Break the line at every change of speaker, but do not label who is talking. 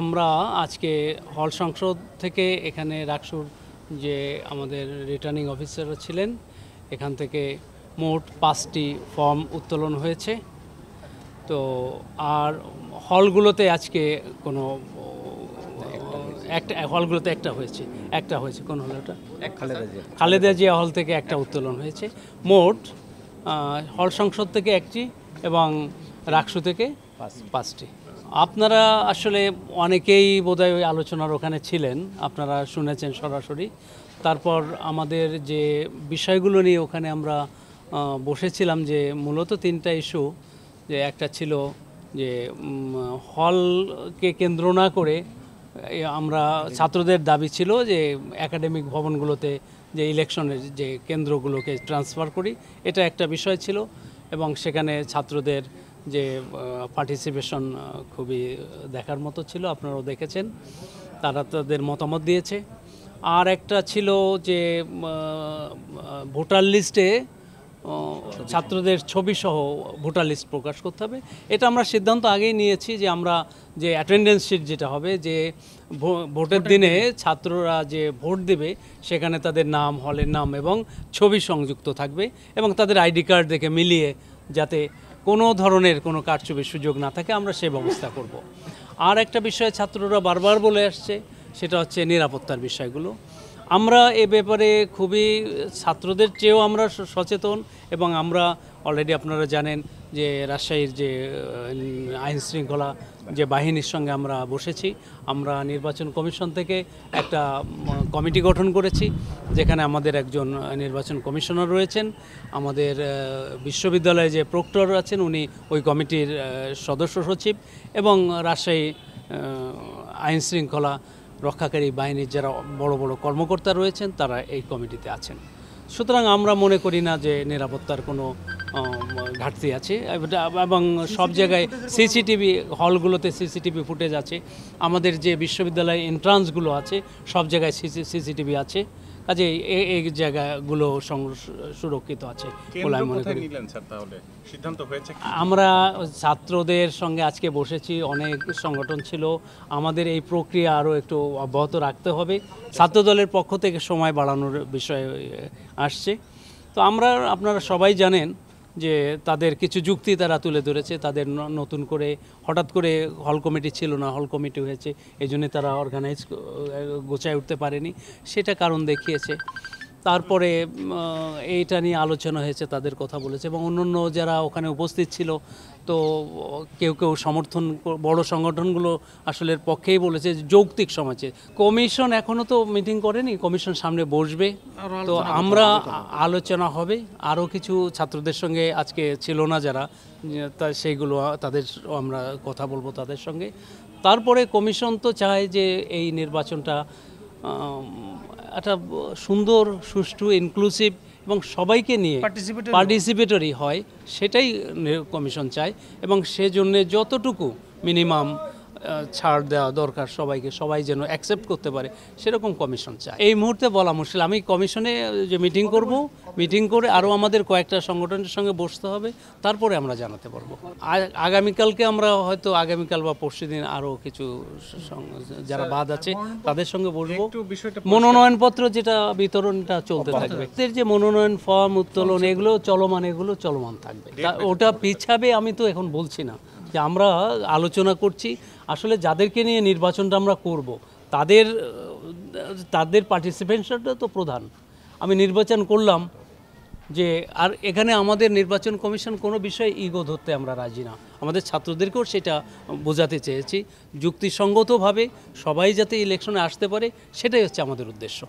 আমরা আজকে হল সংসদ থেকে এখানে রাকসুর যে আমাদের রিটার্নিং অফিসাররা ছিলেন এখান থেকে মোট 5টি ফর্ম উত্তোলন হয়েছে। তো আর হলগুলোতে আজকে কোনো একটা হলগুলোতে একটা হয়েছে কোন হল ওটা? খালেদা জিয়া হল থেকে একটা উত্তোলন হয়েছে। মোট হল সংসদ থেকে একটি এবং রাকসু থেকে 5টি। আপনারা আসলে অনেকেই বোধহয় ওই আলোচনার ওখানে ছিলেন, আপনারা শুনেছেন সরাসরি। তারপর আমাদের যে বিষয়গুলো নিয়ে ওখানে আমরা বসেছিলাম, যে মূলত 3টা ইস্যু, যে একটা ছিল যে হলকে কেন্দ্র না করে আমরা ছাত্রদের দাবি ছিল যে একাডেমিক ভবনগুলোতে যে ইলেকশনের যে কেন্দ্রগুলোকে ট্রান্সফার করি, এটা একটা বিষয় ছিল। এবং সেখানে ছাত্রদের যে পার্টিসিপেশন খুবই দেখার মতো ছিল, আপনারাও দেখেছেন, তারা তাদের মতামত দিয়েছে। আর একটা ছিল যে ভোটার লিস্টে ছাত্রদের ছবিসহ ভোটার লিস্ট প্রকাশ করতে হবে। এটা আমরা সিদ্ধান্ত আগেই নিয়েছি যে আমরা যে অ্যাটেন্ডেন্স শিট যেটা হবে, যে ভোটের দিনে ছাত্ররা যে ভোট দেবে সেখানে তাদের নাম, হলের নাম এবং ছবি সংযুক্ত থাকবে, এবং তাদের আইডি কার্ড দেখে মিলিয়ে যাতে কোনো ধরনের কোনো কারচুপির সুযোগ না থাকে, আমরা সে ব্যবস্থা করব। আর একটা বিষয় ছাত্ররা বারবার বলে আসছে, সেটা হচ্ছে নিরাপত্তার বিষয়গুলো। আমরা এ ব্যাপারে খুবই ছাত্রদের চেয়েও আমরা সচেতন, এবং আমরা অলরেডি আপনারা জানেন যে রাজশাহীর যে আইন শৃঙ্খলা যে বাহিনীর সঙ্গে আমরা বসেছি, আমরা নির্বাচন কমিশন থেকে একটা কমিটি গঠন করেছি, যেখানে আমাদের একজন নির্বাচন কমিশনার রয়েছেন, আমাদের বিশ্ববিদ্যালয়ে যে প্রক্টর আছেন উনি ওই কমিটির সদস্য সচিব, এবং রাজশাহী আইন শৃঙ্খলা রক্ষাকারী বাহিনীর যারা বড় বড় কর্মকর্তা রয়েছেন তারা এই কমিটিতে আছেন। সুতরাং আমরা মনে করি না যে নিরাপত্তার কোনো ঘাটতি আছে, এবং সব জায়গায় সিসিটিভি, হলগুলোতে সিসিটিভি ফুটেজ আছে, আমাদের যে বিশ্ববিদ্যালয় এন্ট্রান্সগুলো আছে সব জায়গায় সিসিটিভি আছে, কাজে এই জায়গাগুলো সুরক্ষিত আছে বলে আমি মনে করি। আমরা ছাত্রদের সঙ্গে আজকে বসেছি, অনেক সংগঠন ছিল, আমাদের এই প্রক্রিয়া আরও একটু অব্যাহত রাখতে হবে। ছাত্রদলের পক্ষ থেকে সময় বাড়ানোর বিষয় আসছে। তো আপনারা সবাই জানেন যে তাদের কিছু যুক্তি তারা তুলে ধরেছে, তাদের নতুন করে হঠাৎ করে হল কমিটি ছিল না, হল কমিটি হয়েছে, এই জন্যে তারা অর্গানাইজ গোছায় উঠতে পারেনি, সেটা কারণ দেখিয়েছে। তারপরে এইটা নিয়ে আলোচনা হয়েছে, তাদের কথা বলেছে, এবং অন্যান্য যারা ওখানে উপস্থিত ছিল, তো কেউ কেউ সমর্থন, বড় সংগঠনগুলো আসলে পক্ষেই বলেছে যৌক্তিক সমাজে। কমিশন এখনও তো মিটিং করেনি, কমিশন সামনে বসবে, তো আমরা আলোচনা হবে। আরও কিছু ছাত্রদের সঙ্গে আজকে ছিল না যারা, তা সেইগুলো তাদের আমরা কথা বলবো তাদের সঙ্গে। তারপরে কমিশন তো চায় যে এই নির্বাচনটা একটা সুন্দর, সুষ্ঠু, ইনক্লুসিভ এবং সবাইকে নিয়ে পার্টিসিপেটরি হয়, সেটাই কমিশন চায়, এবং সেজন্য যতটুকু মিনিমাম ছাড় দেওয়া দরকার সবাইকে, সবাই যেন অ্যাকসেপ্ট করতে পারে সেরকম কমিশন চায়। এই মুহূর্তে বলা মুশকিল। আমি কমিশনে যে মিটিং করব, মিটিং করে আরও আমাদের কয়েকটা সংগঠনের সঙ্গে বসতে হবে, তারপরে আমরা জানাতে পারবো। আগামীকালকে আমরা হয়তো আগামীকাল বা পরশুদিন আরও কিছু যারা বাদ আছে তাদের সঙ্গে বসবো। মনোনয়নপত্র যেটা বিতরণটা চলতে থাকবে, যে মনোনয়ন ফর্ম উত্তোলন এগুলো চলমান থাকবে। ওটা পিছাবে আমি তো এখন বলছি না, যে আমরা আলোচনা করছি আসলে যাদেরকে নিয়ে নির্বাচনটা আমরা করব তাদের পার্টিসিপেশনটা তো প্রধান। আমি নির্বাচন করলাম যে, আর এখানে আমাদের নির্বাচন কমিশন কোনো বিষয়ে ইগো ধরতে আমরা রাজি না, আমাদের ছাত্রদেরকেও সেটা বোঝাতে চেয়েছি, যুক্তিসঙ্গতভাবে সবাই যাতে ইলেকশনে আসতে পারে সেটাই হচ্ছে আমাদের উদ্দেশ্য।